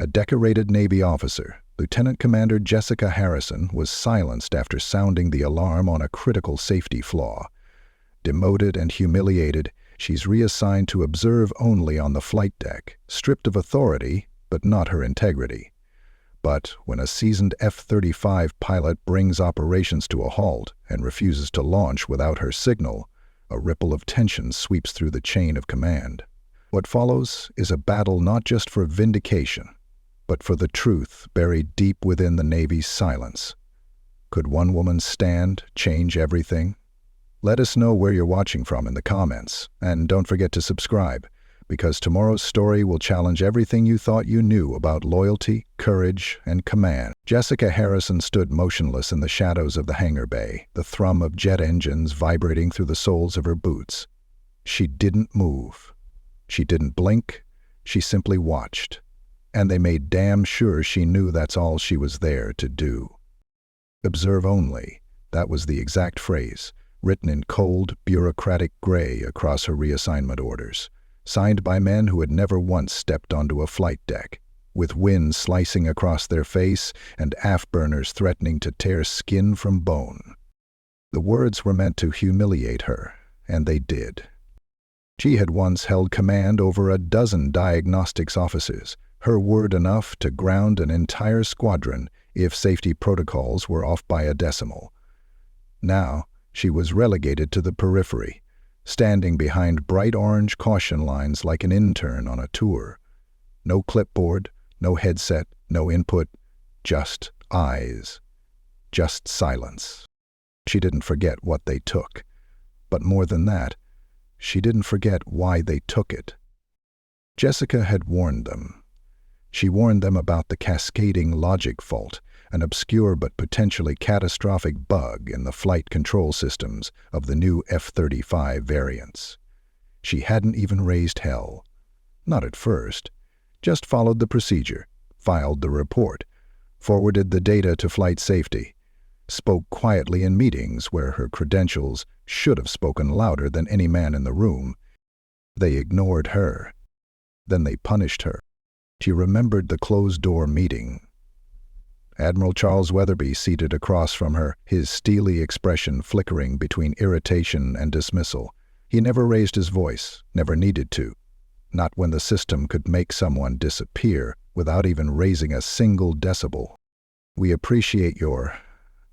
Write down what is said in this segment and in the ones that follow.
A decorated Navy officer, Lieutenant Commander Jessica Harrison, was silenced after sounding the alarm on a critical safety flaw. Demoted and humiliated, she's reassigned to observe only on the flight deck, stripped of authority, but not her integrity. But when a seasoned F-35 pilot brings operations to a halt and refuses to launch without her signal, a ripple of tension sweeps through the chain of command. What follows is a battle not just for vindication, but for the truth buried deep within the Navy's silence. Could one woman's stand change everything? Let us know where you're watching from in the comments, and don't forget to subscribe, because tomorrow's story will challenge everything you thought you knew about loyalty, courage, and command. Jessica Harrison stood motionless in the shadows of the hangar bay, the thrum of jet engines vibrating through the soles of her boots. She didn't move. She didn't blink. She simply watched. And they made damn sure she knew that's all she was there to do. Observe only. That was the exact phrase, written in cold, bureaucratic gray across her reassignment orders, signed by men who had never once stepped onto a flight deck, with wind slicing across their face and afterburners threatening to tear skin from bone. The words were meant to humiliate her, and they did. She had once held command over a dozen diagnostics officers, her word enough to ground an entire squadron if safety protocols were off by a decimal. Now, she was relegated to the periphery, standing behind bright orange caution lines like an intern on a tour. No clipboard, no headset, no input, just eyes, just silence. She didn't forget what they took, but more than that, she didn't forget why they took it. Jessica had warned them. She warned them about the cascading logic fault, an obscure but potentially catastrophic bug in the flight control systems of the new F-35 variants. She hadn't even raised hell. Not at first. Just followed the procedure, filed the report, forwarded the data to flight safety, spoke quietly in meetings where her credentials should have spoken louder than any man in the room. They ignored her. Then they punished her. She remembered the closed-door meeting. Admiral Charles Weatherby seated across from her, his steely expression flickering between irritation and dismissal. He never raised his voice, never needed to. Not when the system could make someone disappear without even raising a single decibel. "We appreciate your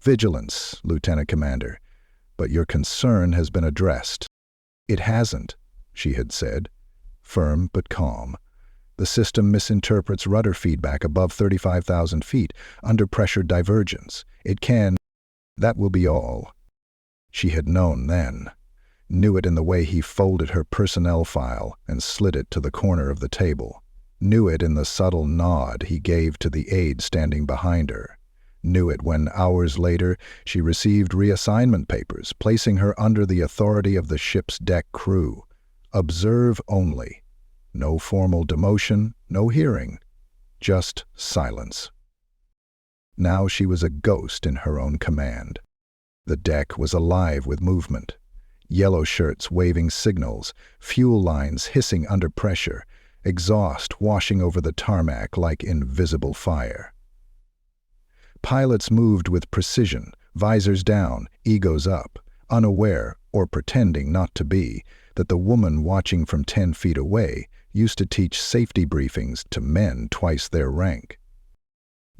vigilance, Lieutenant Commander, but your concern has been addressed." "It hasn't," she had said, firm but calm. "The system misinterprets rudder feedback above 35,000 feet, under pressure divergence. It can. That will be all." She had known then. Knew it in the way he folded her personnel file and slid it to the corner of the table. Knew it in the subtle nod he gave to the aide standing behind her. Knew it when, hours later, she received reassignment papers, placing her under the authority of the ship's deck crew. Observe only. No formal demotion, no hearing, just silence. Now she was a ghost in her own command. The deck was alive with movement. Yellow shirts waving signals, fuel lines hissing under pressure, exhaust washing over the tarmac like invisible fire. Pilots moved with precision, visors down, egos up, unaware, or pretending not to be, that the woman watching from 10 feet away used to teach safety briefings to men twice their rank.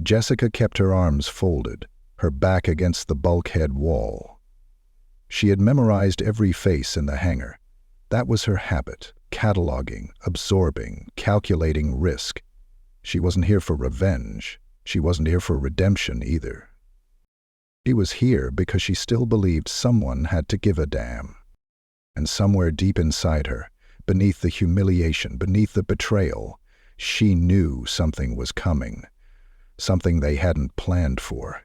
Jessica kept her arms folded, her back against the bulkhead wall. She had memorized every face in the hangar. That was her habit, cataloging, absorbing, calculating risk. She wasn't here for revenge. She wasn't here for redemption either. She was here because she still believed someone had to give a damn. And somewhere deep inside her, beneath the humiliation, beneath the betrayal, she knew something was coming. Something they hadn't planned for.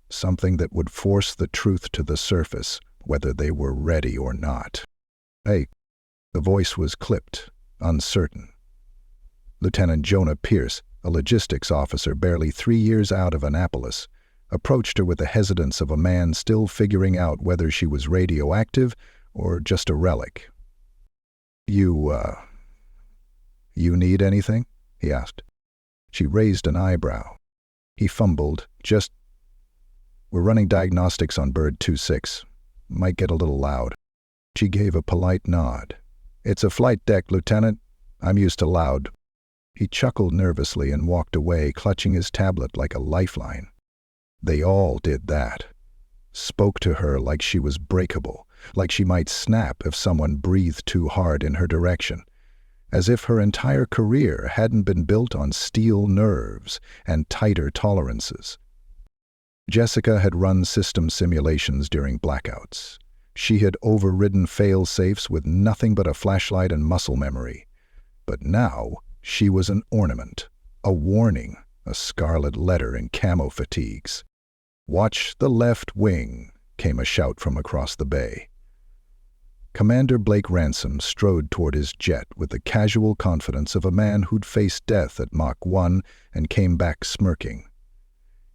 Something that would force the truth to the surface, whether they were ready or not. "Hey," the voice was clipped, uncertain. Lieutenant Jonah Pierce, a logistics officer barely 3 years out of Annapolis, approached her with the hesitance of a man still figuring out whether she was radioactive or just a relic. You need anything?" he asked. She raised an eyebrow. He fumbled. We're running diagnostics on bird 26. Might get a little loud. She gave a polite nod. It's a flight deck, Lieutenant. I'm used to loud. He chuckled nervously and walked away, clutching his tablet like a lifeline. They all did that. Spoke to her like she was breakable, like she might snap if someone breathed too hard in her direction, as if her entire career hadn't been built on steel nerves and tighter tolerances. Jessica had run system simulations during blackouts. She had overridden fail-safes with nothing but a flashlight and muscle memory. But now, she was an ornament, a warning, a scarlet letter in camo fatigues. "Watch the left wing," came a shout from across the bay. Commander Blake Ransom strode toward his jet with the casual confidence of a man who'd faced death at Mach 1 and came back smirking.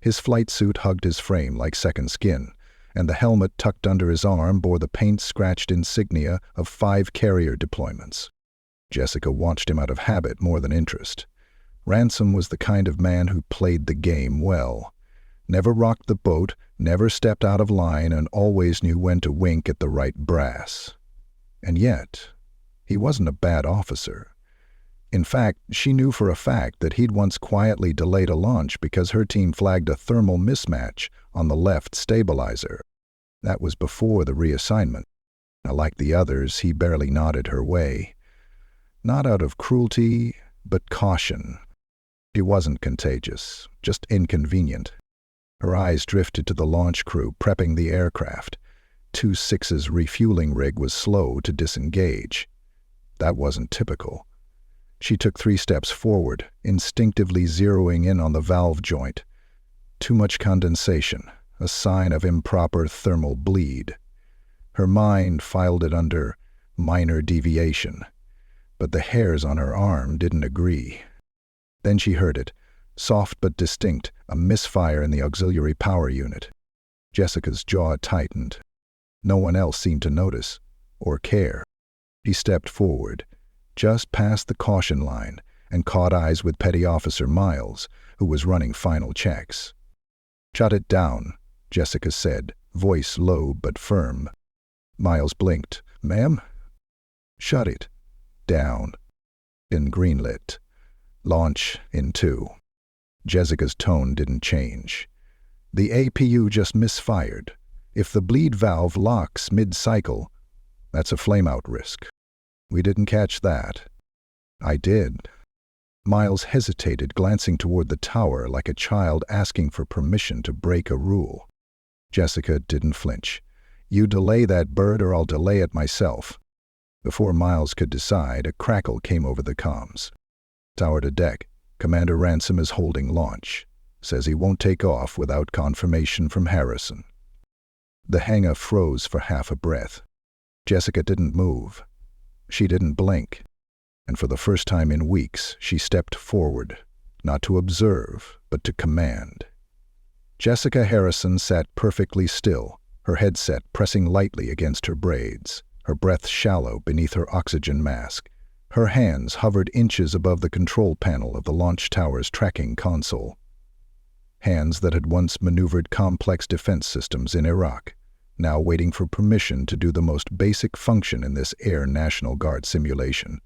His flight suit hugged his frame like second skin, and the helmet tucked under his arm bore the paint-scratched insignia of 5 carrier deployments. Jessica watched him out of habit more than interest. Ransom was the kind of man who played the game well. Never rocked the boat, never stepped out of line, and always knew when to wink at the right brass. And yet, he wasn't a bad officer. In fact, she knew for a fact that he'd once quietly delayed a launch because her team flagged a thermal mismatch on the left stabilizer. That was before the reassignment. Like the others, he barely nodded her way. Not out of cruelty, but caution. She wasn't contagious, just inconvenient. Her eyes drifted to the launch crew prepping the aircraft. 2-6's refueling rig was slow to disengage. That wasn't typical. She took 3 steps forward, instinctively zeroing in on the valve joint. Too much condensation, a sign of improper thermal bleed. Her mind filed it under minor deviation, but the hairs on her arm didn't agree. Then she heard it, soft but distinct, a misfire in the auxiliary power unit. Jessica's jaw tightened. No one else seemed to notice, or care. He stepped forward, just past the caution line, and caught eyes with Petty Officer Miles, who was running final checks. "Shut it down," Jessica said, voice low but firm. Miles blinked. "Ma'am?" "Shut it down." In greenlit. "Launch in 2. Jessica's tone didn't change. "The APU just misfired. If the bleed valve locks mid-cycle, that's a flameout risk. We didn't catch that." "I did." Miles hesitated, glancing toward the tower like a child asking for permission to break a rule. Jessica didn't flinch. "You delay that bird or I'll delay it myself." Before Miles could decide, a crackle came over the comms. "Tower to deck. Commander Ransom is holding launch. Says he won't take off without confirmation from Harrison." The hangar froze for half a breath. Jessica didn't move. She didn't blink. And for the first time in weeks, she stepped forward, not to observe, but to command. Jessica Harrison sat perfectly still, her headset pressing lightly against her braids, her breath shallow beneath her oxygen mask. Her hands hovered inches above the control panel of the launch tower's tracking console. Hands that had once maneuvered complex defense systems in Iraq, now waiting for permission to do the most basic function in this Air National Guard simulation.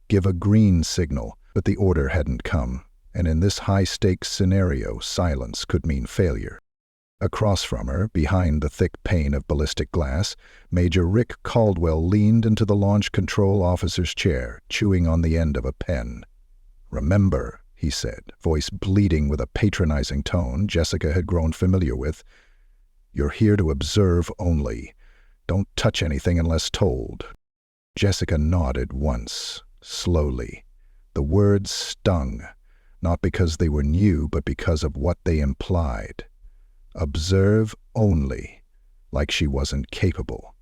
Give a green signal, but the order hadn't come, and in this high-stakes scenario, silence could mean failure. Across from her, behind the thick pane of ballistic glass, Major Rick Caldwell leaned into the launch control officer's chair, chewing on the end of a pen. "Remember," he said, voice bleeding with a patronizing tone Jessica had grown familiar with, "you're here to observe only. Don't touch anything unless told." Jessica nodded once, slowly. The words stung, not because they were new, but because of what they implied. Observe only, like she wasn't capable.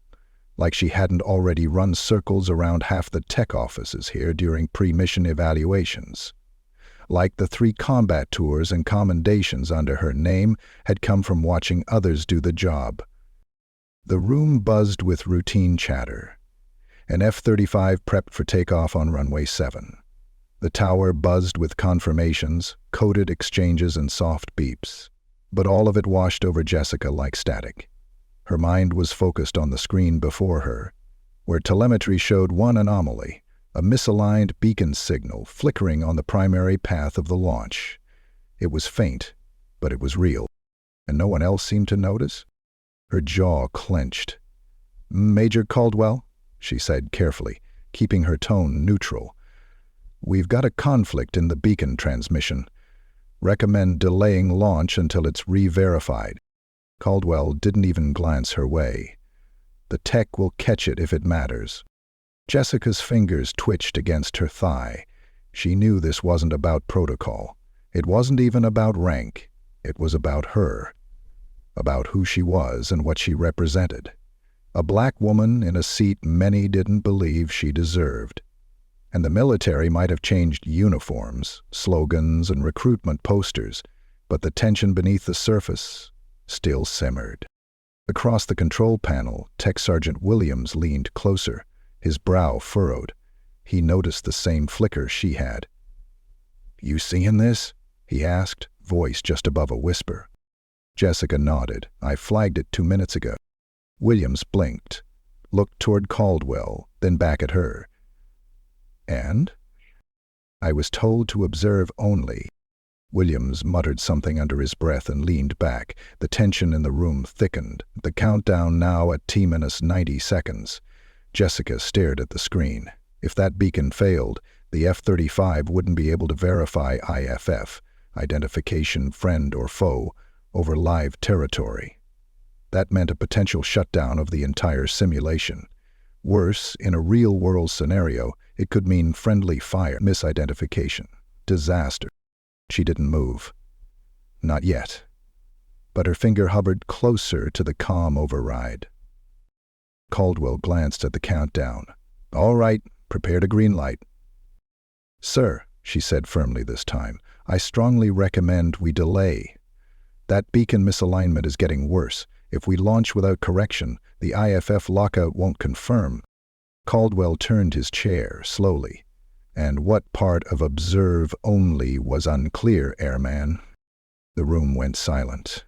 Like she hadn't already run circles around half the tech offices here during pre-mission evaluations. Like the 3 combat tours and commendations under her name had come from watching others do the job. The room buzzed with routine chatter. An F-35 prepped for takeoff on runway 7. The tower buzzed with confirmations, coded exchanges, and soft beeps. But all of it washed over Jessica like static. Her mind was focused on the screen before her, where telemetry showed one anomaly, a misaligned beacon signal flickering on the primary path of the launch. It was faint, but it was real, and no one else seemed to notice. Her jaw clenched. "Major Caldwell," she said carefully, keeping her tone neutral. "We've got a conflict in the beacon transmission. Recommend delaying launch until it's re-verified." Caldwell didn't even glance her way. "The tech will catch it if it matters." Jessica's fingers twitched against her thigh. She knew this wasn't about protocol. It wasn't even about rank. It was about her. About who she was and what she represented. A black woman in a seat many didn't believe she deserved. And the military might have changed uniforms, slogans, and recruitment posters, but the tension beneath the surface still simmered. Across the control panel, Tech Sergeant Williams leaned closer, his brow furrowed. He noticed the same flicker she had. "You seeing this?" he asked, voice just above a whisper. Jessica nodded. "I flagged it 2 minutes ago." Williams blinked, looked toward Caldwell, then back at her. "And?" "I was told to observe only." Williams muttered something under his breath and leaned back. The tension in the room thickened, the countdown now at T-90 seconds. Jessica stared at the screen. If that beacon failed, the F-35 wouldn't be able to verify IFF, identification friend or foe, over live territory. That meant a potential shutdown of the entire simulation. Worse, in a real-world scenario, it could mean friendly fire, misidentification, disaster. She didn't move. Not yet. But her finger hovered closer to the comm override. Caldwell glanced at the countdown. "All right, prepare to green light." "Sir," she said firmly this time, "I strongly recommend we delay. That beacon misalignment is getting worse. If we launch without correction, the IFF lockout won't confirm." Caldwell turned his chair slowly. "And what part of observe only was unclear, airman?" The room went silent.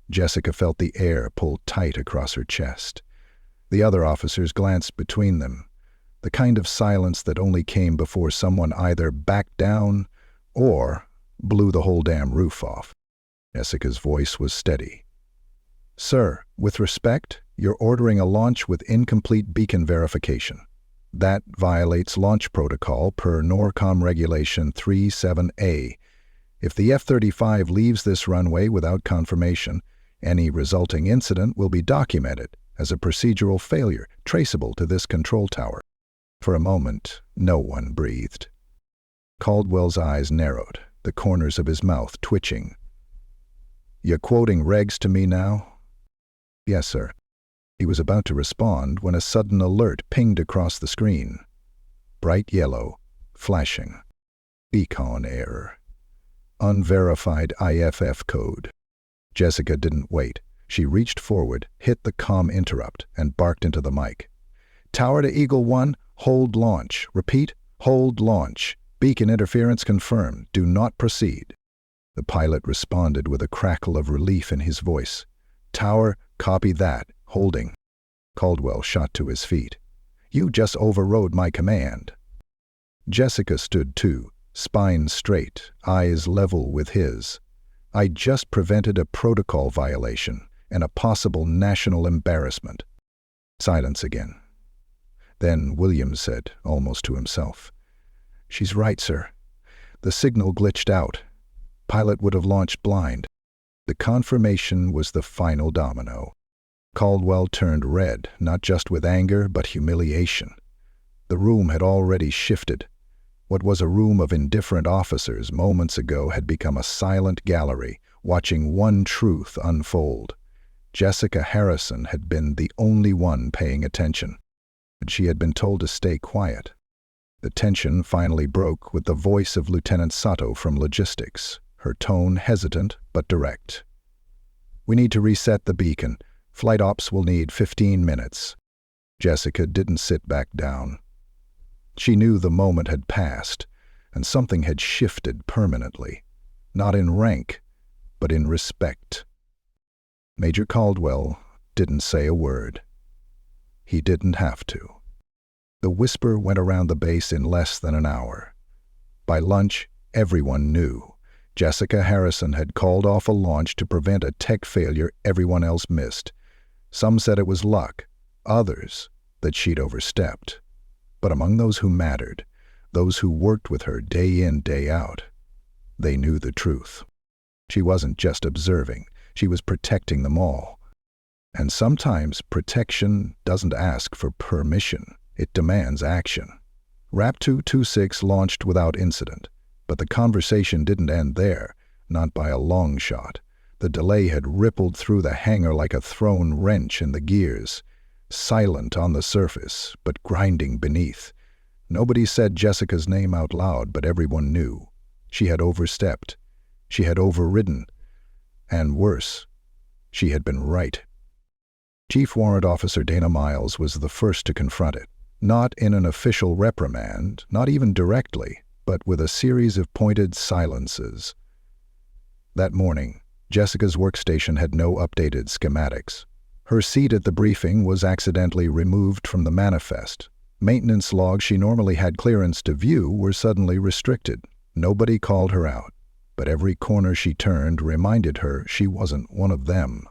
Jessica felt the air pull tight across her chest. The other officers glanced between them, the kind of silence that only came before someone either backed down or blew the whole damn roof off. Jessica's voice was steady. "Sir, with respect, you're ordering a launch with incomplete beacon verification. That violates launch protocol per NORCOM Regulation 37A. If the F-35 leaves this runway without confirmation, any resulting incident will be documented as a procedural failure traceable to this control tower." For a moment, no one breathed. Caldwell's eyes narrowed, the corners of his mouth twitching. "You're quoting regs to me now?" "Yes, sir." He was about to respond when a sudden alert pinged across the screen. Bright yellow, flashing. Beacon error. Unverified IFF code. Jessica didn't wait. She reached forward, hit the comm interrupt, and barked into the mic. "Tower to Eagle 1, hold launch. Repeat, hold launch. Beacon interference confirmed. Do not proceed." The pilot responded with a crackle of relief in his voice. "Tower, copy that. Holding." Caldwell shot to his feet. "You just overrode my command." Jessica stood too, spine straight, eyes level with his. "I just prevented a protocol violation and a possible national embarrassment." Silence again. Then Williams said, almost to himself, "She's right, sir. The signal glitched out. Pilot would have launched blind." The confirmation was the final domino. Caldwell turned red, not just with anger, but humiliation. The room had already shifted. What was a room of indifferent officers moments ago had become a silent gallery, watching one truth unfold. Jessica Harrison had been the only one paying attention, but she had been told to stay quiet. The tension finally broke with the voice of Lieutenant Sato from Logistics, her tone hesitant but direct. "We need to reset the beacon. Flight ops will need 15 minutes. Jessica didn't sit back down. She knew the moment had passed. and something had shifted permanently, not in rank, but in respect. Major Caldwell didn't say a word. He didn't have to. The whisper went around the base in less than an hour. By lunch, everyone knew. Jessica Harrison had called off a launch to prevent a tech failure everyone else missed. Some said it was luck, others that she'd overstepped. But among those who mattered, those who worked with her day in, day out, they knew the truth. She wasn't just observing, she was protecting them all. And sometimes protection doesn't ask for permission, it demands action. RAP 226 launched without incident, but the conversation didn't end there, not by a long shot. The delay had rippled through the hangar like a thrown wrench in the gears, silent on the surface, but grinding beneath. Nobody said Jessica's name out loud, but everyone knew. She had overstepped. She had overridden. And worse, she had been right. Chief Warrant Officer Dana Miles was the first to confront it. Not in an official reprimand, not even directly, but with a series of pointed silences. That morning, Jessica's workstation had no updated schematics. Her seat at the briefing was accidentally removed from the manifest. Maintenance logs she normally had clearance to view were suddenly restricted. Nobody called her out, but every corner she turned reminded her she wasn't one of them.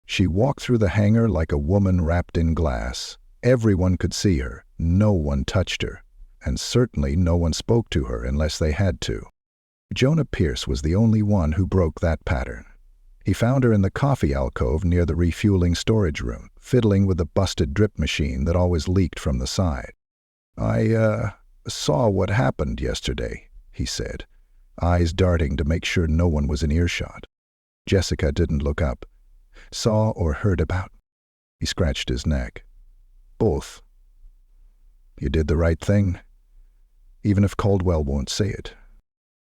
She walked through the hangar like a woman wrapped in glass. Everyone could see her, no one touched her, and certainly no one spoke to her unless they had to. Jonah Pierce was the only one who broke that pattern. He found her in the coffee alcove near the refueling storage room, fiddling with the busted drip machine that always leaked from the side. "I saw what happened yesterday," he said, eyes darting to make sure no one was in earshot. Jessica didn't look up. "Saw or heard about?" He scratched his neck. "Both. You did the right thing, even if Caldwell won't say it."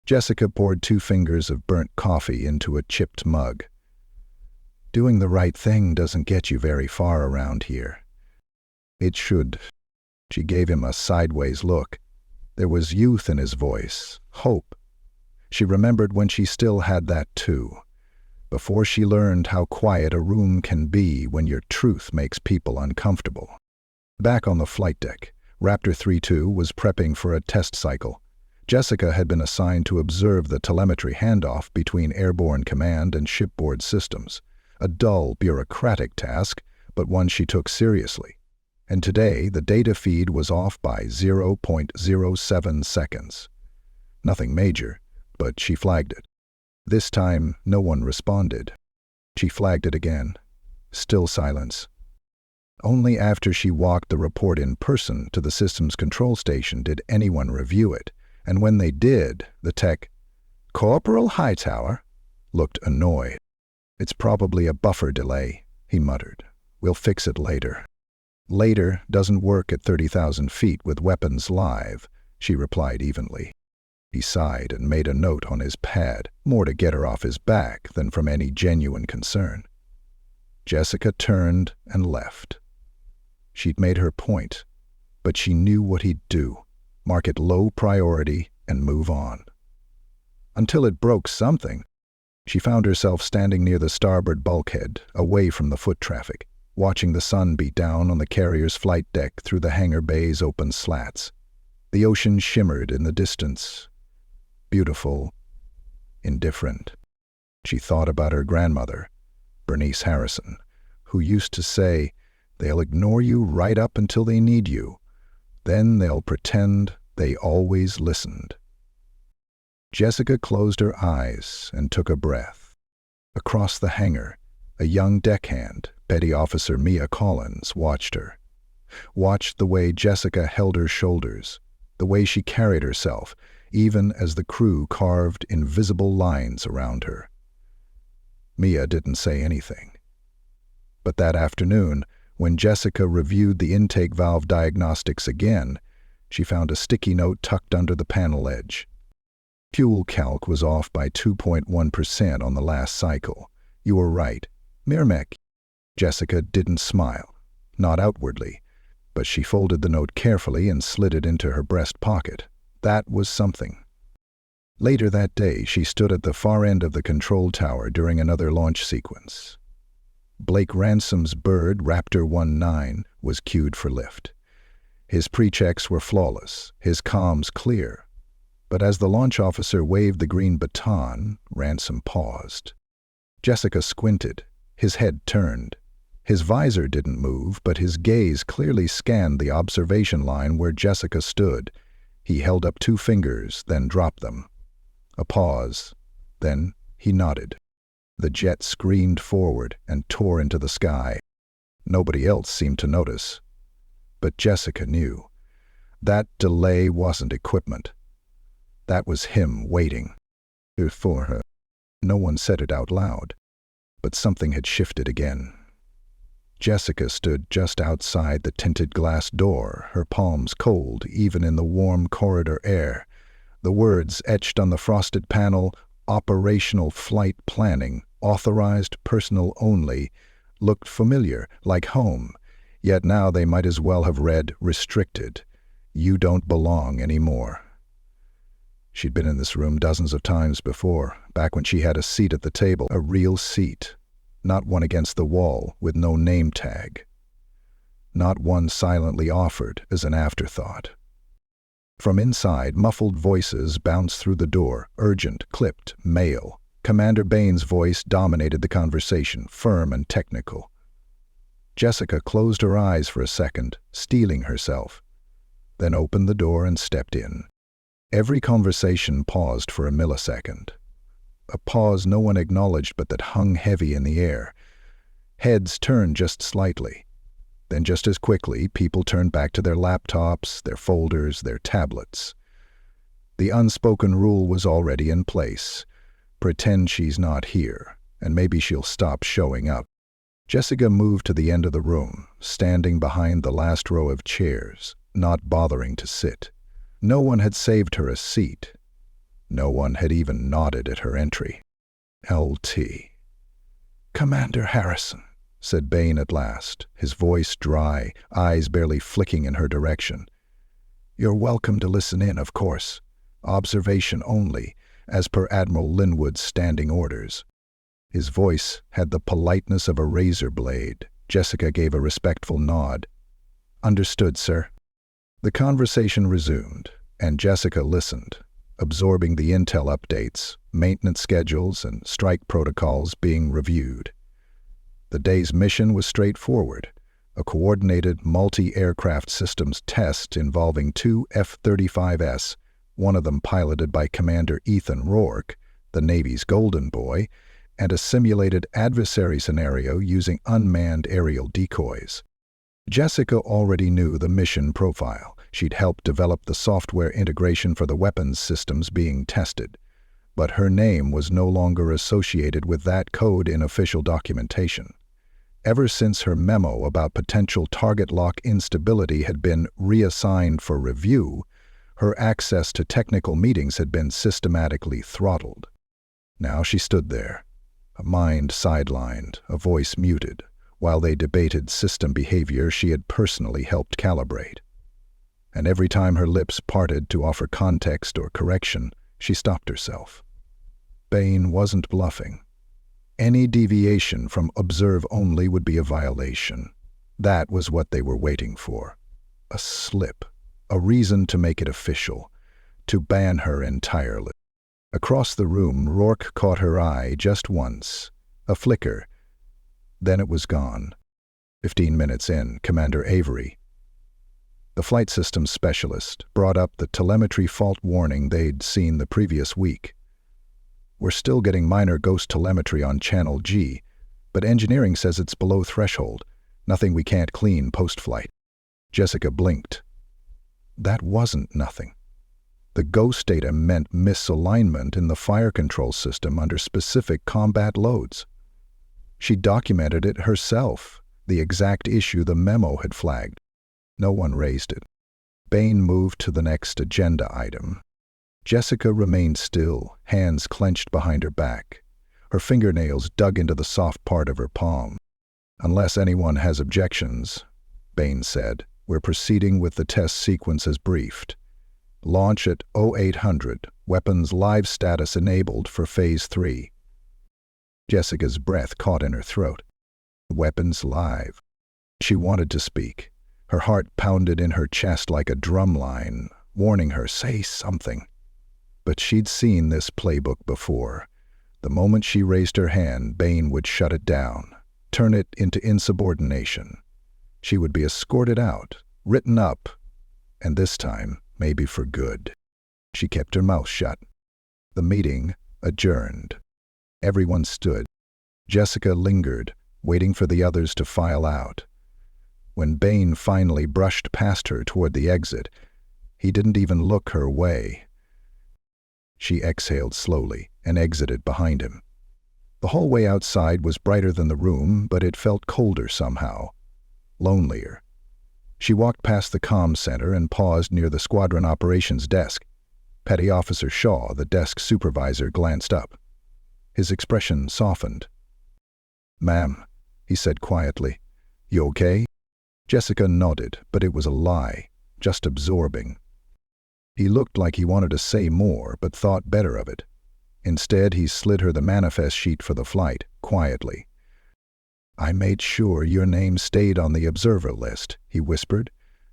Jessica poured 2 fingers of burnt coffee into a chipped mug. "Doing the right thing doesn't get you very far around here." "It should." She gave him a sideways look. There was youth in his voice, hope. She remembered when she still had that too, before she learned how quiet a room can be when your truth makes people uncomfortable. Back on the flight deck, Raptor 3-2 was prepping for a test cycle. Jessica had been assigned to observe the telemetry handoff between airborne command and shipboard systems, a dull, bureaucratic task, but one she took seriously. And today, the data feed was off by 0.07 seconds. Nothing major, but she flagged it. This time, no one responded. She flagged it again. Still silence. Only after she walked the report in person to the system's control station did anyone review it, and when they did, the tech, "Corporal Hightower," looked annoyed. "It's probably a buffer delay," he muttered. "We'll fix it later." "Later doesn't work at 30,000 feet with weapons live," she replied evenly. He sighed and made a note on his pad, more to get her off his back than from any genuine concern. Jessica turned and left. She'd made her point, but she knew what he'd do. Mark it low priority and move on. Until it broke something. She found herself standing near the starboard bulkhead, away from the foot traffic, watching the sun beat down on the carrier's flight deck through the hangar bay's open slats. The ocean shimmered in the distance. Beautiful, indifferent. She thought about her grandmother, Bernice Harrison, who used to say, "They'll ignore you right up until they need you. Then they'll pretend they always listened." Jessica closed her eyes and took a breath. Across the hangar, a young deckhand, Petty Officer Mia Collins, watched her. Watched the way Jessica held her shoulders, the way she carried herself, even as the crew carved invisible lines around her. Mia didn't say anything. But that afternoon, when Jessica reviewed the intake valve diagnostics again, she found a sticky note tucked under the panel edge. Fuel calc was off by 2.1% on the last cycle. "You were right. Mirmek." Jessica didn't smile, not outwardly, but she folded the note carefully and slid it into her breast pocket. That was something. Later that day, she stood at the far end of the control tower during another launch sequence. Blake Ransom's bird, Raptor 19, was cued for lift. His pre-checks were flawless, his comms clear. But as the launch officer waved the green baton, Ransom paused. Jessica squinted, his head turned. His visor didn't move, but his gaze clearly scanned the observation line where Jessica stood. He held up 2 fingers, then dropped them. A pause. Then he nodded. The jet screamed forward and tore into the sky. Nobody else seemed to notice. But Jessica knew. That delay wasn't equipment. That was him waiting. For her. No one said it out loud. But something had shifted again. Jessica stood just outside the tinted glass door, her palms cold even in the warm corridor air. The words etched on the frosted panel, "Operational Flight Planning, Authorized Personnel Only," looked familiar, like home. Yet now they might as well have read, "Restricted. You don't belong anymore." She'd been in this room dozens of times before, back when she had a seat at the table, a real seat. Not one against the wall with no name tag. Not one silently offered as an afterthought. From inside, muffled voices bounced through the door, urgent, clipped, male. Commander Bain's voice dominated the conversation, firm and technical. Jessica closed her eyes for a second, steeling herself, then opened the door and stepped in. Every conversation paused for a millisecond. A pause no one acknowledged but that hung heavy in the air. Heads turned just slightly. Then just as quickly, people turned back to their laptops, their folders, their tablets. The unspoken rule was already in place. Pretend she's not here, and maybe she'll stop showing up. Jessica moved to the end of the room, standing behind the last row of chairs, not bothering to sit. No one had saved her a seat. No one had even nodded at her entry. "LT. Commander Harrison," said Bain at last, his voice dry, eyes barely flicking in her direction. "You're welcome to listen in, of course. Observation only, as per Admiral Linwood's standing orders." His voice had the politeness of a razor blade. Jessica gave a respectful nod. "Understood, sir." The conversation resumed, and Jessica listened, absorbing the intel updates, maintenance schedules, and strike protocols being reviewed. The day's mission was straightforward, a coordinated multi-aircraft systems test involving 2 F-35s, one of them piloted by Commander Ethan Rourke, the Navy's Golden Boy, and a simulated adversary scenario using unmanned aerial decoys. Jessica already knew the mission profile. She'd helped develop the software integration for the weapons systems being tested. But her name was no longer associated with that code in official documentation. Ever since her memo about potential target lock instability had been reassigned for review, her access to technical meetings had been systematically throttled. Now she stood there, a mind sidelined, a voice muted, while they debated system behavior she had personally helped calibrate. And every time her lips parted to offer context or correction, she stopped herself. Bain wasn't bluffing. Any deviation from observe only would be a violation. That was what they were waiting for. A slip, a reason to make it official, to ban her entirely. Across the room, Rourke caught her eye just once, a flicker. Then it was gone. 15 minutes in, Commander Avery, the flight systems specialist, brought up the telemetry fault warning they'd seen the previous week. "We're still getting minor ghost telemetry on Channel G, but engineering says it's below threshold. Nothing we can't clean post-flight." Jessica blinked. That wasn't nothing. The ghost data meant misalignment in the fire control system under specific combat loads. She documented it herself, the exact issue the memo had flagged. No one raised it. Bain moved to the next agenda item. Jessica remained still, hands clenched behind her back. Her fingernails dug into the soft part of her palm. "Unless anyone has objections," Bain said, "we're proceeding with the test sequence as briefed." Launch at 0800, weapons live status enabled for Phase 3. Jessica's breath caught in her throat. Weapons live. She wanted to speak. Her heart pounded in her chest like a drum line, warning her, say something. But she'd seen this playbook before. The moment she raised her hand, Bain would shut it down, turn it into insubordination. She would be escorted out, written up, and this time, maybe for good. She kept her mouth shut. The meeting adjourned. Everyone stood. Jessica lingered, waiting for the others to file out. When Bain finally brushed past her toward the exit, he didn't even look her way. She exhaled slowly and exited behind him. The hallway outside was brighter than the room, but it felt colder somehow, lonelier. She walked past the comm center and paused near the squadron operations desk. Petty Officer Shaw, the desk supervisor, glanced up. His expression softened. "Ma'am," he said quietly, "you okay?" Jessica nodded, but it was a lie, just absorbing. He looked like he wanted to say more, but thought better of it. Instead, he slid her the manifest sheet for the flight, quietly. "I made sure your name stayed on the observer list," he whispered.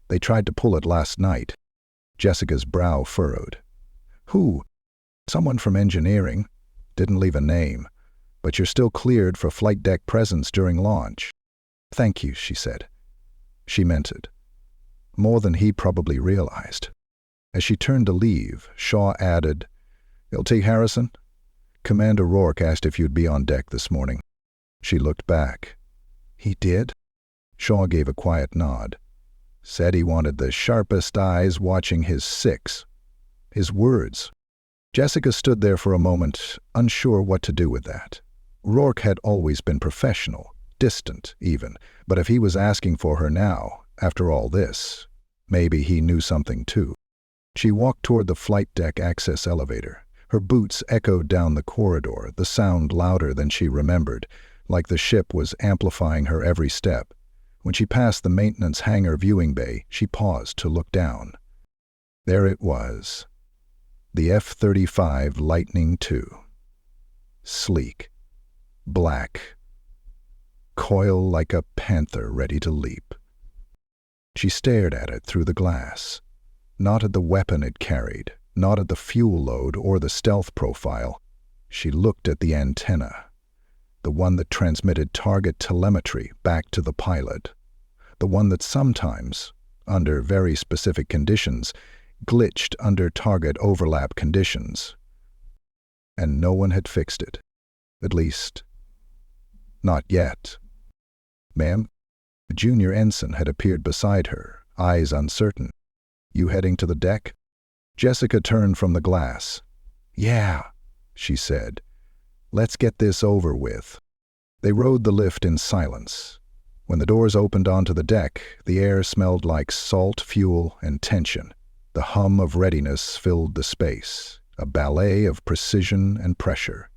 "They tried to pull it last night." Jessica's brow furrowed. "Who?" "Someone from engineering. Didn't leave a name. But you're still cleared for flight deck presence during launch." "Thank you," she said. She meant it. More than he probably realized. As she turned to leave, Shaw added, "LT Harrison? Commander Rourke asked if you'd be on deck this morning." She looked back. "He did?" Shaw gave a quiet nod. Said he wanted the sharpest eyes watching his six. His words. Jessica stood there for a moment, unsure what to do with that. Rourke had always been professional, distant even, but if he was asking for her now, after all this, maybe he knew something too. She walked toward the flight deck access elevator. Her boots echoed down the corridor, the sound louder than she remembered, like the ship was amplifying her every step. When she passed the maintenance hangar viewing bay, she paused to look down. There it was. The F-35 Lightning II. Sleek. Black. Coil like a panther ready to leap. She stared at it through the glass. Not at the weapon it carried, not at the fuel load or the stealth profile. She looked at the antenna. The one that transmitted target telemetry back to the pilot. The one that sometimes, under very specific conditions, glitched under target overlap conditions. And no one had fixed it. At least, not yet. "Ma'am?" A junior ensign had appeared beside her, eyes uncertain. "You heading to the deck?" Jessica turned from the glass. "Yeah," she said. "Let's get this over with." They rode the lift in silence. When the doors opened onto the deck, the air smelled like salt, fuel, and tension. The hum of readiness filled the space, a ballet of precision and pressure.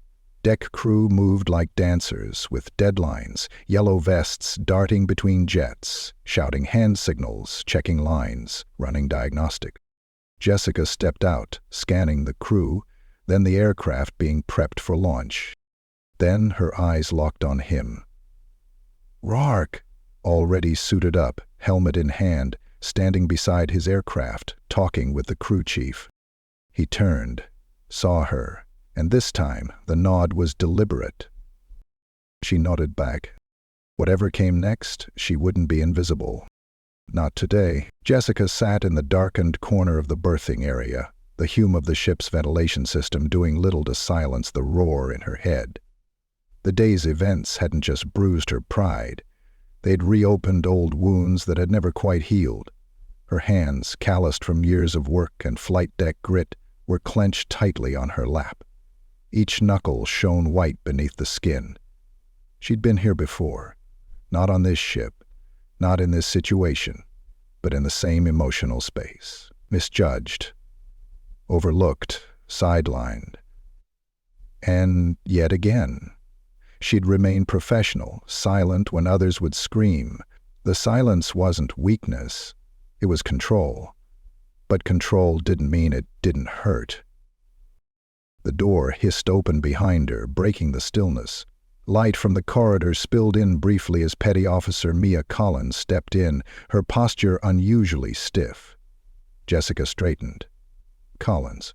Deck crew moved like dancers, with deadlines, yellow vests darting between jets, shouting hand signals, checking lines, running diagnostic. Jessica stepped out, scanning the crew, then the aircraft being prepped for launch. Then her eyes locked on him. Rourke, already suited up, helmet in hand, standing beside his aircraft, talking with the crew chief. He turned, saw her, and this time the nod was deliberate. She nodded back. Whatever came next, she wouldn't be invisible. Not today. Jessica sat in the darkened corner of the berthing area, the hum of the ship's ventilation system doing little to silence the roar in her head. The day's events hadn't just bruised her pride. They'd reopened old wounds that had never quite healed. Her hands, calloused from years of work and flight deck grit, were clenched tightly on her lap. Each knuckle shone white beneath the skin. She'd been here before. Not on this ship, not in this situation, but in the same emotional space. Misjudged, overlooked, sidelined. And yet again, she'd remain professional, silent when others would scream. The silence wasn't weakness, it was control. But control didn't mean it didn't hurt. The door hissed open behind her, breaking the stillness. Light from the corridor spilled in briefly as Petty Officer Mia Collins stepped in, her posture unusually stiff. Jessica straightened. Collins,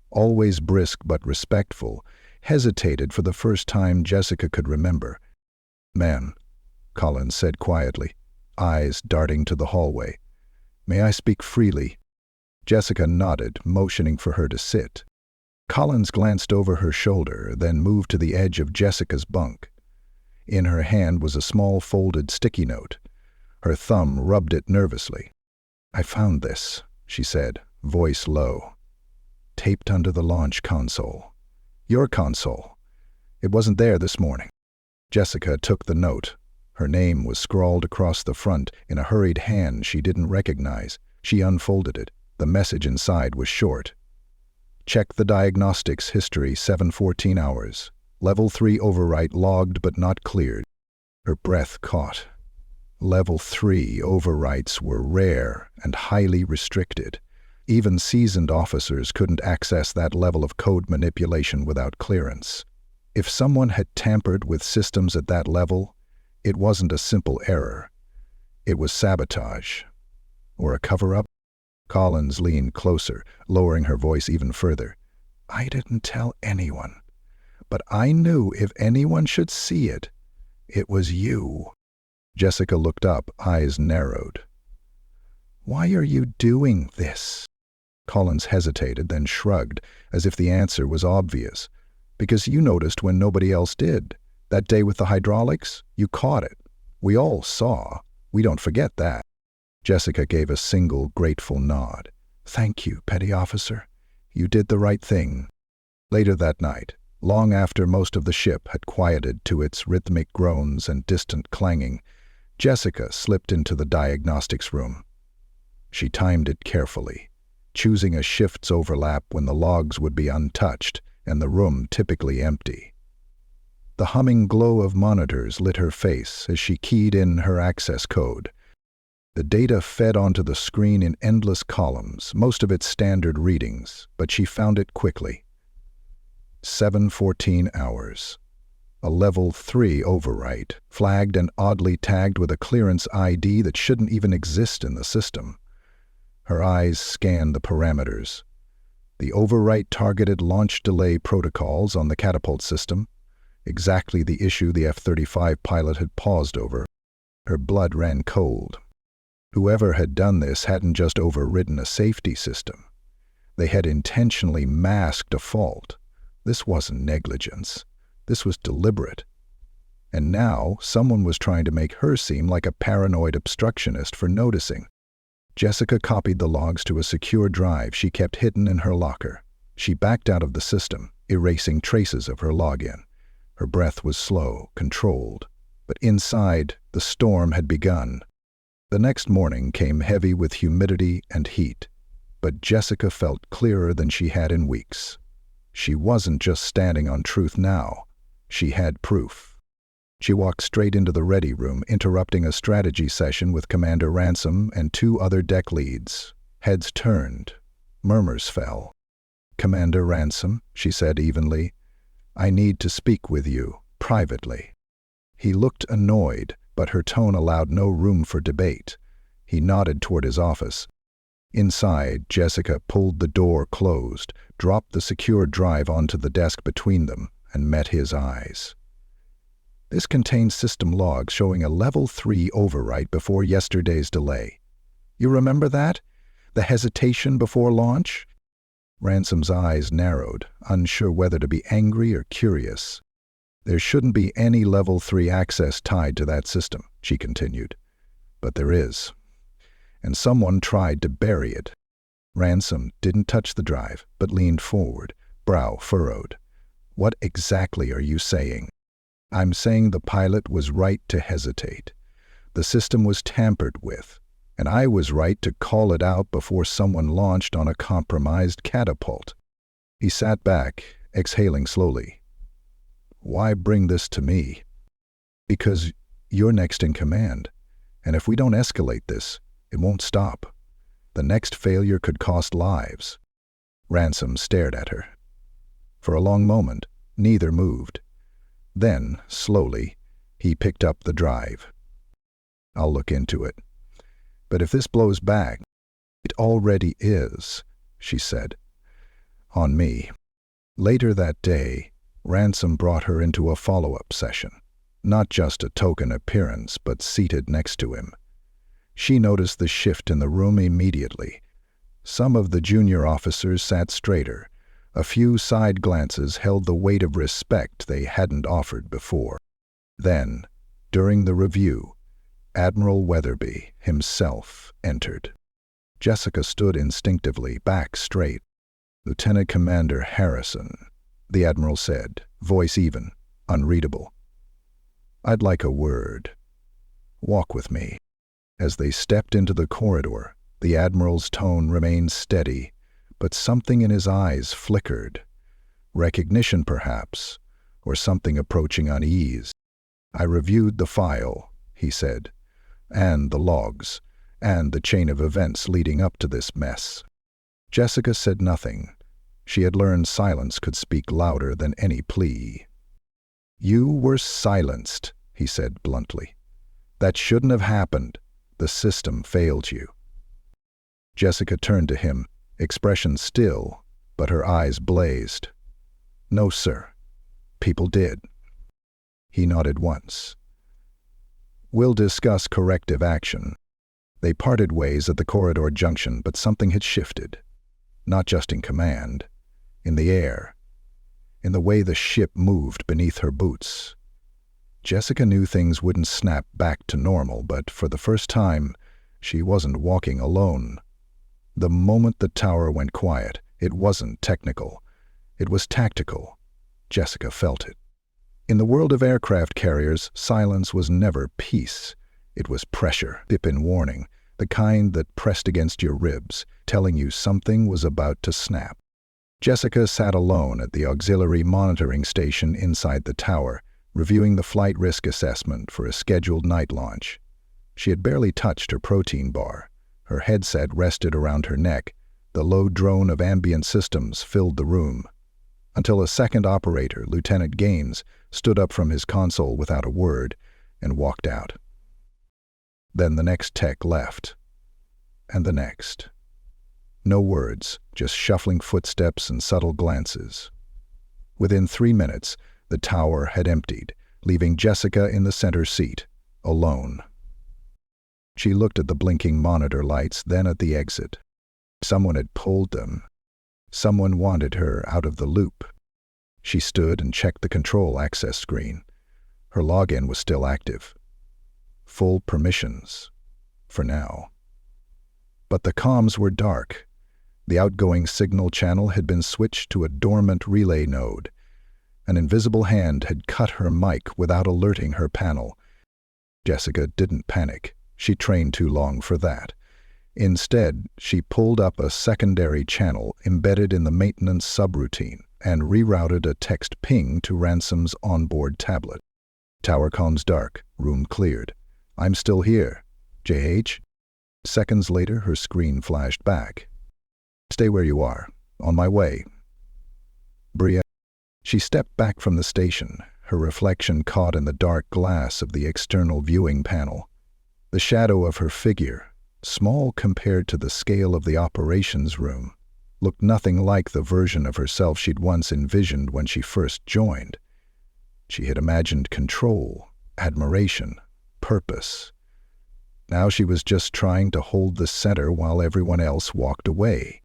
always brisk but respectful, hesitated for the first time Jessica could remember. "Ma'am," Collins said quietly, eyes darting to the hallway. "May I speak freely?" Jessica nodded, motioning for her to sit. Collins glanced over her shoulder, then moved to the edge of Jessica's bunk. In her hand was a small folded sticky note. Her thumb rubbed it nervously. "I found this," she said, voice low. "Taped under the launch console. Your console. It wasn't there this morning." Jessica took the note. Her name was scrawled across the front in a hurried hand she didn't recognize. She unfolded it. The message inside was short. "Check the diagnostics history 7:14 hours. Level 3 overwrite logged but not cleared." Her breath caught. Level 3 overwrites were rare and highly restricted. Even seasoned officers couldn't access that level of code manipulation without clearance. If someone had tampered with systems at that level, it wasn't a simple error. It was sabotage. Or a cover-up? Collins leaned closer, lowering her voice even further. "I didn't tell anyone. But I knew if anyone should see it, it was you." Jessica looked up, eyes narrowed. "Why are you doing this?" Collins hesitated, then shrugged, as if the answer was obvious. "Because you noticed when nobody else did. That day with the hydraulics, you caught it. We all saw. We don't forget that." Jessica gave a single grateful nod. "Thank you, Petty Officer. You did the right thing." Later that night, long after most of the ship had quieted to its rhythmic groans and distant clanging, Jessica slipped into the diagnostics room. She timed it carefully, choosing a shift's overlap when the logs would be untouched and the room typically empty. The humming glow of monitors lit her face as she keyed in her access code. The data fed onto the screen in endless columns, most of it standard readings, but she found it quickly. 7:14 hours. A level 3 overwrite, flagged and oddly tagged with a clearance ID that shouldn't even exist in the system. Her eyes scanned the parameters. The overwrite targeted launch delay protocols on the catapult system, exactly the issue the F-35 pilot had paused over. Her blood ran cold. Whoever had done this hadn't just overridden a safety system. They had intentionally masked a fault. This wasn't negligence. This was deliberate. And now someone was trying to make her seem like a paranoid obstructionist for noticing. Jessica copied the logs to a secure drive she kept hidden in her locker. She backed out of the system, erasing traces of her login. Her breath was slow, controlled. But inside, the storm had begun. The next morning came heavy with humidity and heat, but Jessica felt clearer than she had in weeks. She wasn't just standing on truth now. She had proof. She walked straight into the ready room, interrupting a strategy session with Commander Ransom and 2 other deck leads. Heads turned. Murmurs fell. "Commander Ransom," she said evenly, "I need to speak with you, privately." He looked annoyed, but her tone allowed no room for debate. He nodded toward his office. Inside, Jessica pulled the door closed, dropped the secure drive onto the desk between them, and met his eyes. This contained system logs showing a level 3 overwrite before yesterday's delay. "You remember that? The hesitation before launch?" Ransom's eyes narrowed, unsure whether to be angry or curious. "There shouldn't be any level 3 access tied to that system," she continued. "But there is. And someone tried to bury it." Ransom didn't touch the drive, but leaned forward, brow furrowed. "What exactly are you saying?" "I'm saying the pilot was right to hesitate. The system was tampered with, and I was right to call it out before someone launched on a compromised catapult." He sat back, exhaling slowly. "Why bring this to me?" "Because you're next in command, and if we don't escalate this, it won't stop. The next failure could cost lives. Ransom stared at her. For a long moment, neither moved. Then, slowly, he picked up the drive. "I'll look into it. But if this blows back—" "It already is," she said. "On me." Later that day, Ransom brought her into a follow-up session. Not just a token appearance, but seated next to him. She noticed the shift in the room immediately. Some of the junior officers sat straighter. A few side glances held the weight of respect they hadn't offered before. Then, during the review, Admiral Weatherby himself entered. Jessica stood instinctively, back straight. "Lieutenant Commander Harrison," the Admiral said, voice even, unreadable. "I'd like a word. Walk with me." As they stepped into the corridor, the Admiral's tone remained steady, but something in his eyes flickered. Recognition, perhaps, or something approaching unease. "I reviewed the file," he said, "and the logs, and the chain of events leading up to this mess." Jessica said nothing. She had learned silence could speak louder than any plea. "You were silenced," he said bluntly. "That shouldn't have happened. The system failed you." Jessica turned to him, expression still, but her eyes blazed. "No, sir. People did." He nodded once. "We'll discuss corrective action." They parted ways at the corridor junction, but something had shifted. Not just in command, in the air, in the way the ship moved beneath her boots. Jessica knew things wouldn't snap back to normal, but for the first time, she wasn't walking alone. The moment the tower went quiet, it wasn't technical. It was tactical. Jessica felt it. In the world of aircraft carriers, silence was never peace. It was pressure, dip-in warning, the kind that pressed against your ribs, telling you something was about to snap. Jessica sat alone at the auxiliary monitoring station inside the tower, reviewing the flight risk assessment for a scheduled night launch. She had barely touched her protein bar. Her headset rested around her neck. The low drone of ambient systems filled the room. Until a second operator, Lieutenant Gaines, stood up from his console without a word and walked out. Then the next tech left. And the next. No words, just shuffling footsteps and subtle glances. Within 3 minutes, the tower had emptied, leaving Jessica in the center seat, alone. She looked at the blinking monitor lights, then at the exit. Someone had pulled them. Someone wanted her out of the loop. She stood and checked the control access screen. Her login was still active. Full permissions. For now. But the comms were dark. The outgoing signal channel had been switched to a dormant relay node. An invisible hand had cut her mic without alerting her panel. Jessica didn't panic. She trained too long for that. Instead, she pulled up a secondary channel embedded in the maintenance subroutine and rerouted a text ping to Ransom's onboard tablet. "Tower comms dark. Room cleared. I'm still here. JH?" Seconds later, her screen flashed back. "Stay where you are. On my way." "Bria." She stepped back from the station, her reflection caught in the dark glass of the external viewing panel. The shadow of her figure, small compared to the scale of the operations room, looked nothing like the version of herself she'd once envisioned when she first joined. She had imagined control, admiration, purpose. Now she was just trying to hold the center while everyone else walked away.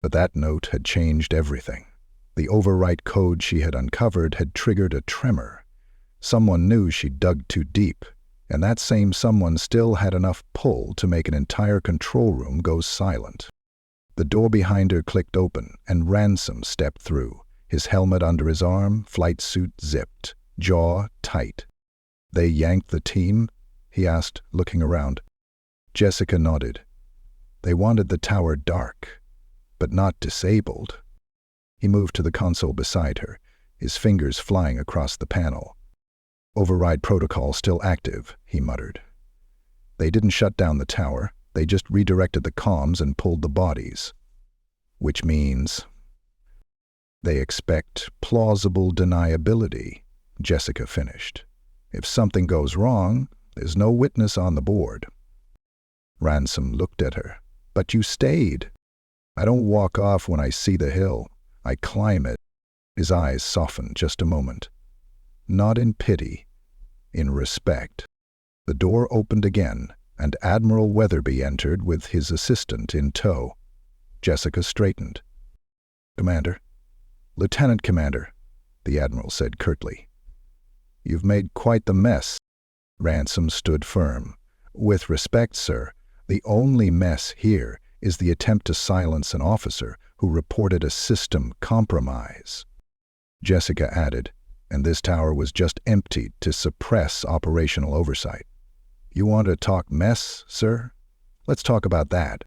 But that note had changed everything. The overwrite code she had uncovered had triggered a tremor. Someone knew she'd dug too deep, and that same someone still had enough pull to make an entire control room go silent. The door behind her clicked open, and Ransom stepped through, his helmet under his arm, flight suit zipped, jaw tight. "They yanked the team?" he asked, looking around. Jessica nodded. "They wanted the tower dark, but not disabled." He moved to the console beside her, his fingers flying across the panel. "Override protocol still active," he muttered. "They didn't shut down the tower. They just redirected the comms and pulled the bodies. Which means they expect plausible deniability, Jessica finished. If something goes wrong, there's no witness on the board. Ransom looked at her. But you stayed. I don't walk off when I see the hill. I climb it. His eyes softened just a moment. Not in pity, in respect. The door opened again, and Admiral Weatherby entered with his assistant in tow. Jessica straightened. Commander. Lieutenant Commander, the Admiral said curtly. You've made quite the mess. Ransom stood firm. With respect, sir, the only mess here is the attempt to silence an officer who reported a system compromise. Jessica added, and this tower was just emptied to suppress operational oversight. You want to talk mess, sir? Let's talk about that.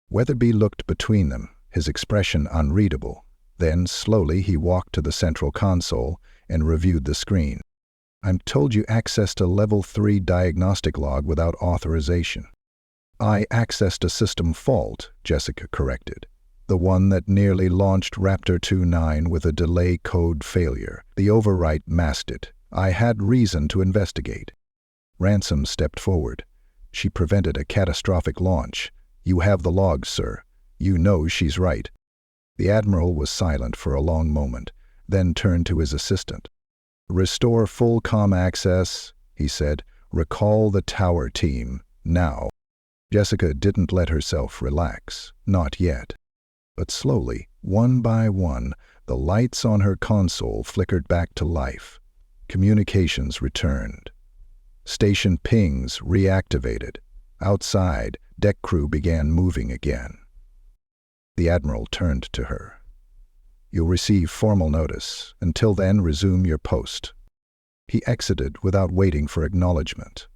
Weatherby looked between them, his expression unreadable. Then, slowly, he walked to the central console and reviewed the screen. I'm told you accessed a Level 3 diagnostic log without authorization. I accessed a system fault, Jessica corrected. The one that nearly launched Raptor 2-9 with a delay code failure. The overwrite masked it. I had reason to investigate. Ransom stepped forward. She prevented a catastrophic launch. You have the logs, sir. You know she's right. The Admiral was silent for a long moment, then turned to his assistant. Restore full comm access, he said. Recall the tower team, now. Jessica didn't let herself relax, not yet. But slowly, one by one, the lights on her console flickered back to life. Communications returned. Station pings reactivated. Outside, deck crew began moving again. The Admiral turned to her. You'll receive formal notice. Until then, resume your post. He exited without waiting for acknowledgement.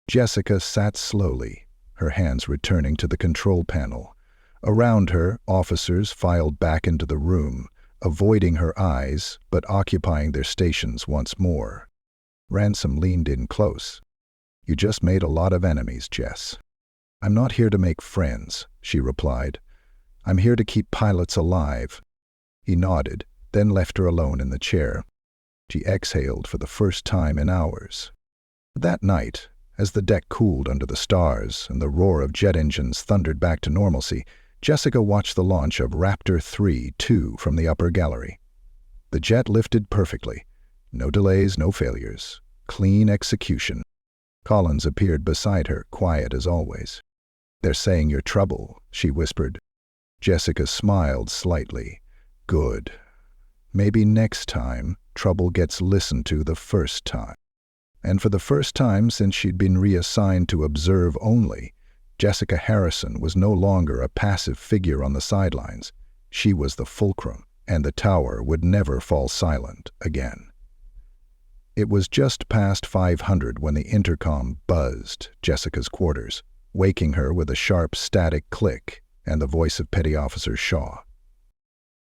Jessica sat slowly, her hands returning to the control panel. Around her, officers filed back into the room, avoiding her eyes but occupying their stations once more. Ransom leaned in close. You just made a lot of enemies, Jess. I'm not here to make friends, she replied. I'm here to keep pilots alive. He nodded, then left her alone in the chair. She exhaled for the first time in hours. That night, as the deck cooled under the stars and the roar of jet engines thundered back to normalcy, Jessica watched the launch of Raptor 3-2 from the upper gallery. The jet lifted perfectly. No delays, no failures. Clean execution. Collins appeared beside her, quiet as always. They're saying you're trouble, she whispered. Jessica smiled slightly. Good. Maybe next time, trouble gets listened to the first time. And for the first time since she'd been reassigned to observe only, Jessica Harrison was no longer a passive figure on the sidelines. She was the fulcrum, and the tower would never fall silent again. It was just past 500 when the intercom buzzed Jessica's quarters, waking her with a sharp static click and the voice of Petty Officer Shaw.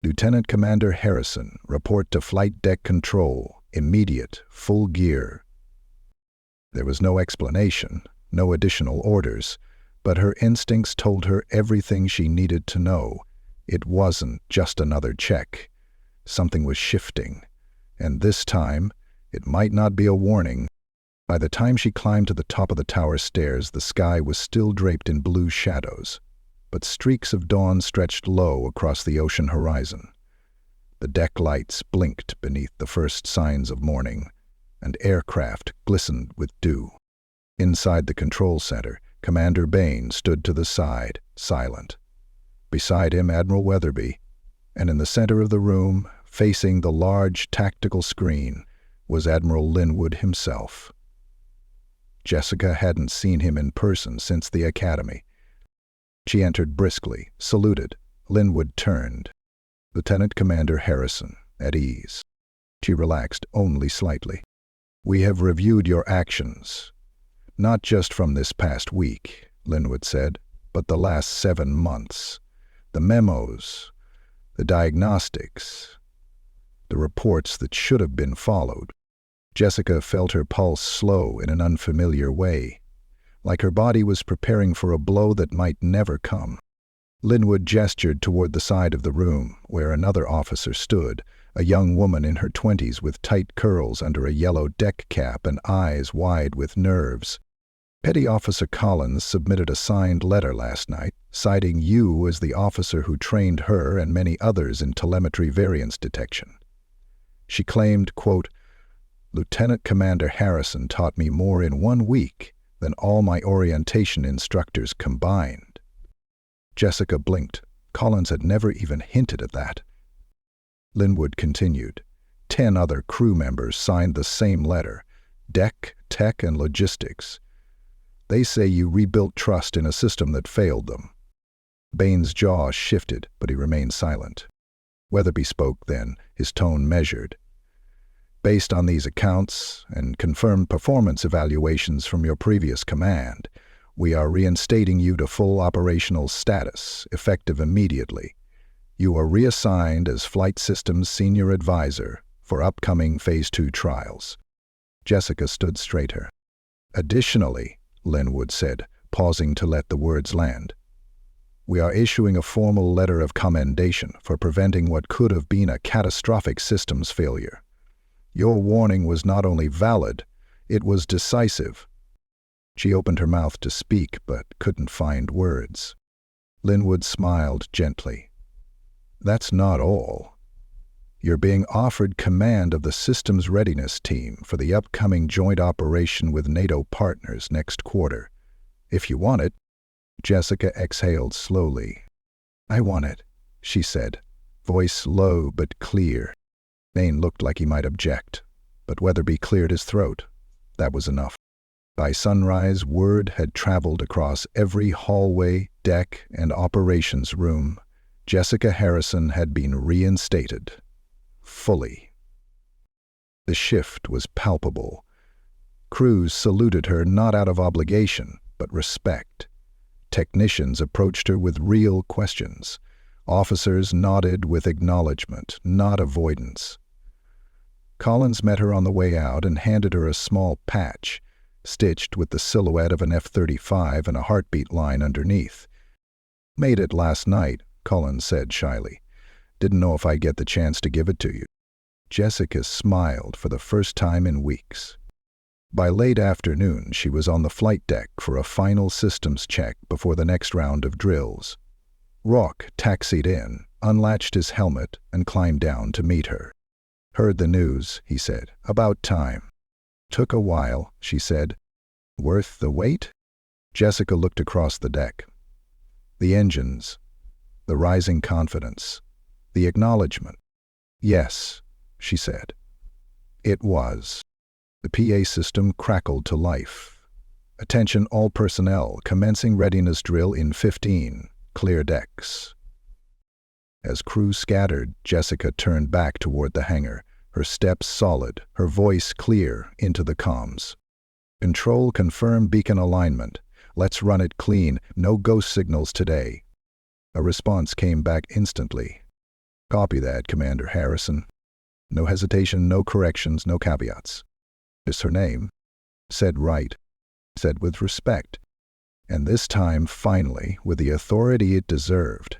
Lieutenant Commander Harrison, report to Flight Deck Control, immediate, full gear. There was no explanation, no additional orders, but her instincts told her everything she needed to know. It wasn't just another check. Something was shifting, and this time, it might not be a warning. By the time she climbed to the top of the tower stairs, the sky was still draped in blue shadows, but streaks of dawn stretched low across the ocean horizon. The deck lights blinked beneath the first signs of morning, and aircraft glistened with dew. Inside the control center, Commander Bain stood to the side, silent. Beside him, Admiral Weatherby, and in the center of the room, facing the large tactical screen, was Admiral Linwood himself. Jessica hadn't seen him in person since the academy. She entered briskly, saluted. Linwood turned. Lieutenant Commander Harrison, at ease. She relaxed only slightly. We have reviewed your actions. Not just from this past week, Linwood said, but the last 7 months. The memos, the diagnostics, the reports that should have been followed. Jessica felt her pulse slow in an unfamiliar way. like her body was preparing for a blow that might never come. Linwood gestured toward the side of the room, where another officer stood, a young woman in her 20s with tight curls under a yellow deck cap and eyes wide with nerves. Petty Officer Collins submitted a signed letter last night, citing you as the officer who trained her and many others in telemetry variance detection. She claimed, quote, "Lieutenant Commander Harrison taught me more in 1 week than all my orientation instructors combined." Jessica blinked. Collins had never even hinted at that. Linwood continued. 10 other crew members signed the same letter, deck, tech, and logistics. They say you rebuilt trust in a system that failed them. Bain's jaw shifted, but he remained silent. Weatherby spoke then, his tone measured. "Based on these accounts and confirmed performance evaluations from your previous command, we are reinstating you to full operational status, effective immediately. You are reassigned as Flight Systems Senior Advisor for upcoming Phase 2 trials." Jessica stood straighter. "Additionally," Linwood said, pausing to let the words land, "we are issuing a formal letter of commendation for preventing what could have been a catastrophic systems failure. Your warning was not only valid, it was decisive." She opened her mouth to speak, but couldn't find words. Linwood smiled gently. "That's not all. You're being offered command of the Systems Readiness Team for the upcoming joint operation with NATO partners next quarter. If you want it." Jessica exhaled slowly. "I want it," she said, voice low but clear. Bain looked like he might object, but Weatherby cleared his throat. That was enough. By sunrise, word had traveled across every hallway, deck, and operations room. Jessica Harrison had been reinstated. Fully. The shift was palpable. Crews saluted her not out of obligation, but respect. Technicians approached her with real questions. Officers nodded with acknowledgement, not avoidance. Collins met her on the way out and handed her a small patch, stitched with the silhouette of an F-35 and a heartbeat line underneath. "Made it last night," Collins said shyly. "Didn't know if I'd get the chance to give it to you." Jessica smiled for the first time in weeks. By late afternoon, she was on the flight deck for a final systems check before the next round of drills. Rock taxied in, unlatched his helmet, and climbed down to meet her. "Heard the news," he said. "About time." "Took a while," she said. "Worth the wait?" Jessica looked across the deck. The engines, the rising confidence, the acknowledgement. "Yes," she said. It was. The PA system crackled to life. "Attention all personnel, commencing readiness drill in 15. Clear decks." As crew scattered, Jessica turned back toward the hangar, her steps solid, her voice clear into the comms. "Control confirm beacon alignment. Let's run it clean. No ghost signals today." A response came back instantly. "Copy that, Commander Harrison." No hesitation, no corrections, no caveats. "Is her name?" Said right. Said with respect. And this time, finally, with the authority it deserved.